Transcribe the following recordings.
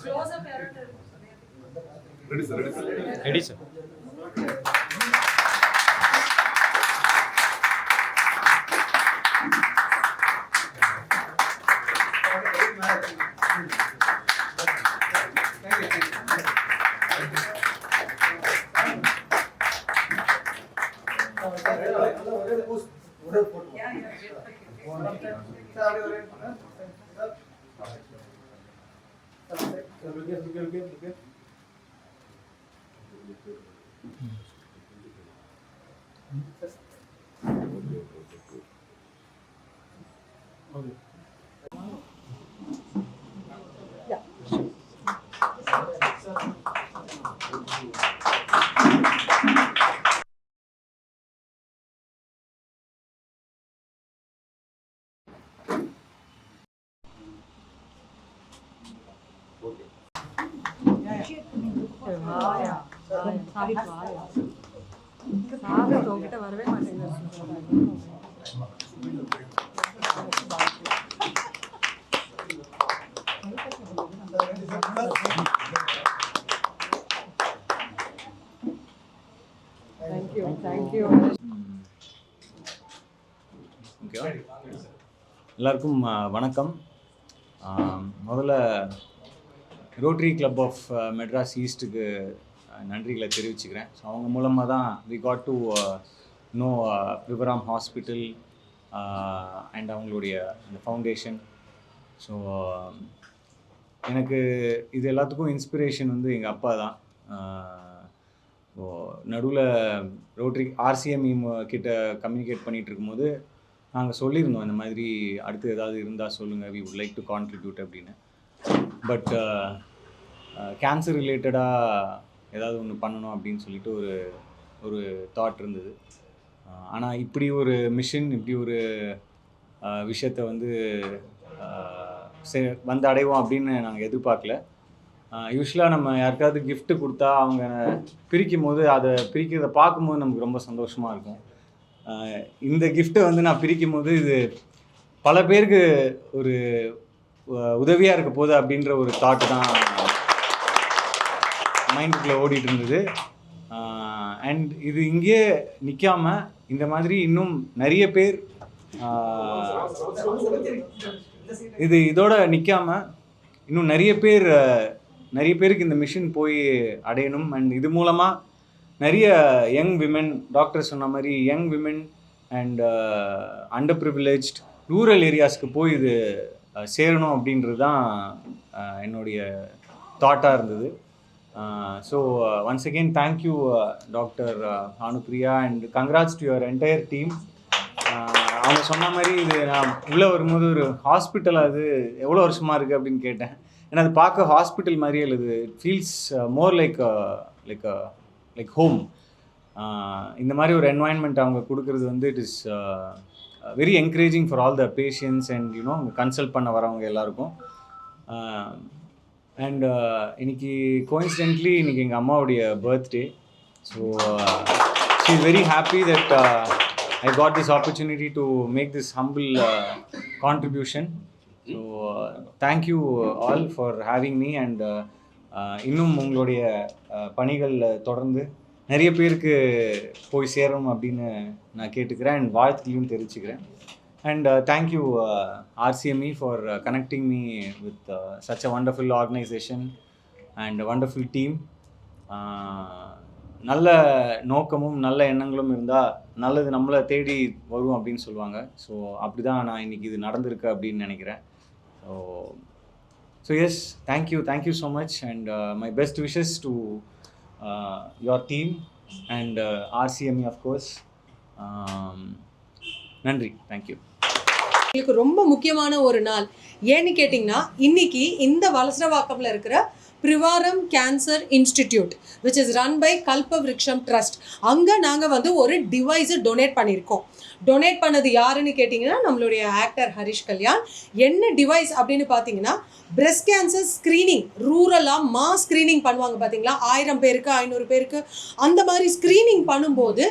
Ready, sir. Ready, sir. Ready, sir. வரவே மாட்டேங்குது. எல்லாருக்கும் வணக்கம். முதல்ல ரோட்டரி கிளப் ஆஃப் மெட்ராஸ் ஈஸ்ட்டுக்கு நன்றிகளை தெரிவிச்சுக்கிறேன். ஸோ அவங்க மூலமாக தான் வி காட் டு நோ பிரிவராம் ஹாஸ்பிட்டல் அண்ட் அவங்களுடைய அந்த ஃபவுண்டேஷன். ஸோ எனக்கு இது எல்லாத்துக்கும் இன்ஸ்பிரேஷன் வந்து எங்கள் அப்பா தான். ஸோ நடுவில் ரோட்டரி ஆர்சிஎம்இ கிட்ட கம்யூனிகேட் பண்ணிகிட்டு இருக்கும்போது நாங்கள் சொல்லியிருந்தோம், இந்த மாதிரி அடுத்து ஏதாவது இருந்தால் சொல்லுங்கள், we would like to contribute அப்படின்னு. பட் கேன்சர் ரிலேட்டடாக ஏதாவது ஒன்று பண்ணணும் அப்படின்னு சொல்லிட்டு ஒரு தாட் இருந்தது. ஆனால் இப்படி ஒரு மிஷன், இப்படி ஒரு விஷயத்தை வந்து வந்து அடைவோம் அப்படின்னு நாங்கள் எதிர்பார்க்கல. யூஸ்வலாக நம்ம யாருக்காவது கிஃப்ட்டு கொடுத்தா அவங்க பிரிக்கும் போது அதை பிரிக்கிறத பார்க்கும்போது நமக்கு ரொம்ப சந்தோஷமாக இருக்கும். இந்த கிஃப்ட்டை வந்து நான் பிரிக்கும் போது இது பல பேருக்கு ஒரு உதவியாக இருக்க போகுது அப்படின்ற ஒரு தாட் தான் மைண்டுக்குள்ளே ஓடிட்டு இருந்தது. அண்ட் இது இங்கே நிற்காமல் இந்த மாதிரி இன்னும் நிறைய பேர் இதோட நிற்காமல் இன்னும் நிறைய பேருக்கு இந்த மிஷன் போய் அடையணும். அண்ட் இது மூலமாக நிறைய யங் விமென், டாக்டர் சொன்ன மாதிரி young women and underprivileged rural ஏரியாஸ்க்கு போய் இது சேரணும் அப்படின்றது தான் என்னுடைய தாட்டாக இருந்தது. So once again thank you doctor Anupriya and congrats to your entire team. அவங்க சொன்ன மாதிரி இது நான் உள்ளே வரும்போது ஒரு ஹாஸ்பிட்டல் அது எவ்வளோ வருஷமாக இருக்குது அப்படின்னு கேட்டேன். ஏன்னா அது பார்க்க ஹாஸ்பிட்டல் மாதிரியே இல்லை, it feels more like home. இந்த மாதிரி ஒரு என்வாயன்மெண்ட் அவங்க கொடுக்குறது வந்து it is very encouraging for all the patients and you know அவங்க கன்சல்ட் பண்ண வரவங்க எல்லாருக்கும். அண்ட் இன்னைக்கு கோயின்சிடென்ட்லி இன்னைக்கு எங்கள் அம்மாவுடைய birthday. So she is very happy that I got this opportunity to make this humble contribution. So thank you all for having me and இன்னும் உங்களுடைய பணிகள் தொடர்ந்து நிறைய பேருக்கு போய் சேரணும் அப்படின்னு நான் கேட்டுக்கிறேன் அண்ட் வாழ்த்துக்களையும் தெரிவிச்சுக்கிறேன். And thank you RCME for connecting me with such a wonderful organization and a wonderful team. நல்ல நோக்கமும் நல்ல எண்ணங்களும் இருந்தால் நல்லது நம்மளை தேடி வரும் அப்படின்னு சொல்லுவாங்க. ஸோ அப்படி தான் நான் இன்றைக்கி இது நடந்திருக்கு அப்படின்னு நினைக்கிறேன். So yes, thank you so much and my best wishes to your team and RCME of course. நன்றி, தேங்க்யூ. எங்களுக்கு ரொம்ப முக்கியமான ஒரு நாள் ஏன்னு கேட்டிங்கன்னா, இன்னைக்கு இந்த வலசரவாக்கம்ல இருக்கிற பிரிவாரம் cancer institute which is run by Kalpavriksham trust, அங்கே நாங்கள் வந்து ஒரு டிவைஸை டொனேட் பண்ணியிருக்கோம். டொனேட் பண்ணது யாருன்னு கேட்டிங்கன்னா நம்மளுடைய ஆக்டர் ஹரிஷ் கல்யாண். என்ன டிவைஸ் அப்படின்னு பார்த்தீங்கன்னா, பிரெஸ்ட் கேன்சர் ஸ்க்ரீனிங் ரூரலாக மாஸ் ஸ்க்ரீனிங் பண்ணுவாங்க பார்த்தீங்களா, 1000 பேருக்கு 500 பேருக்கு அந்த மாதிரி ஸ்க்ரீனிங் பண்ணும்போது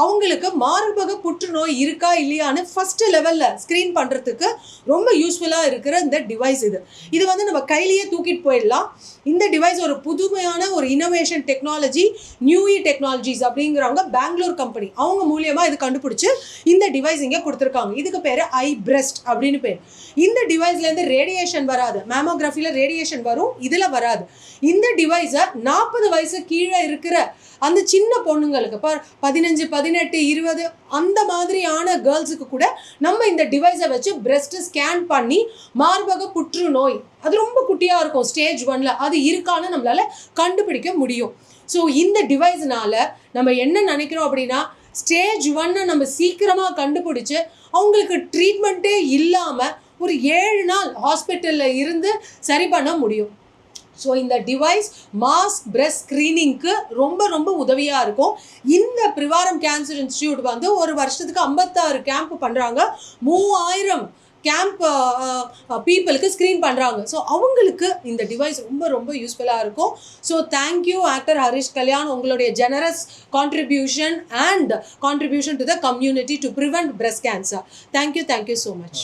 அவங்களுக்கு மார்பக புற்றுநோய் இருக்கா இல்லையான்னு ஃபர்ஸ்ட் லெவலில் ஸ்க்ரீன் பண்ணுறதுக்கு ரொம்ப யூஸ்ஃபுல்லாக இருக்கிற இந்த டிவைஸ் இது வந்து நம்ம கையிலேயே தூக்கிட்டு போயிடலாம். இந்த டிவைஸ் ஒரு புதுமையான ஒரு இனோவேஷன் டெக்னாலஜி, நியூஇ டெக்னாலஜிஸ் அப்படிங்கிறவங்க பெங்களூர் கம்பெனி, அவங்க மூலியமாக இது கண்டுபிடிச்சி இந்த டிவைஸ் இங்கே கொடுத்துருக்காங்க. இதுக்கு பேர் ஐ பிரெஸ்ட் அப்படின்னு பேர். இந்த டிவைஸ்லேருந்து ரேடியேஷன் வராது. மேமோகிராஃபியில் ரேடியேஷன் வரும், இதில் வராது. இந்த டிவைஸை 40 வயசு கீழே இருக்கிற அந்த சின்ன பொண்ணுங்களுக்கு 15, 18, 20 அந்த மாதிரியான கேர்ள்ஸுக்கு கூட நம்ம இந்த டிவைஸை வச்சு பிரெஸ்ட் ஸ்கேன் பண்ணி மார்பக புற்றுநோய் அது ரொம்ப குட்டியாக இருக்கும் ஸ்டேஜ் 1ல் அது இருக்கான்னு நம்மளால கண்டுபிடிக்க முடியும். ஸோ இந்த டிவைஸ்னால நம்ம என்ன நினைக்கிறோம் அப்படின்னா, ஸ்டேஜ் 1 நம்ம சீக்கிரமாக கண்டுபிடிச்சு அவங்களுக்கு ட்ரீட்மெண்ட்டே இல்லாமல் ஒரு 7 நாள் ஹாஸ்பிட்டலில் இருந்து சரி பண்ண முடியும். ஸோ இந்த டிவைஸ் மாஸ் பிரெஸ்ட் ஸ்க்ரீனிங்க்கு ரொம்ப ரொம்ப உதவியாக இருக்கும். இந்த பிரிவாரம் கேன்சர் இன்ஸ்டிடியூட் வந்து ஒரு வருஷத்துக்கு 56 கேம்ப் பண்ணுறாங்க. 3000 கேம்ப் பீப்புளுக்கு ஸ்க்ரீன் பண்ணுறாங்க. ஸோ அவங்களுக்கு இந்த டிவைஸ் ரொம்ப ரொம்ப யூஸ்ஃபுல்லாக இருக்கும். So thank you actor Harish Kalyan, உங்களுடைய generous contribution to the community to prevent breast cancer. Thank you so much.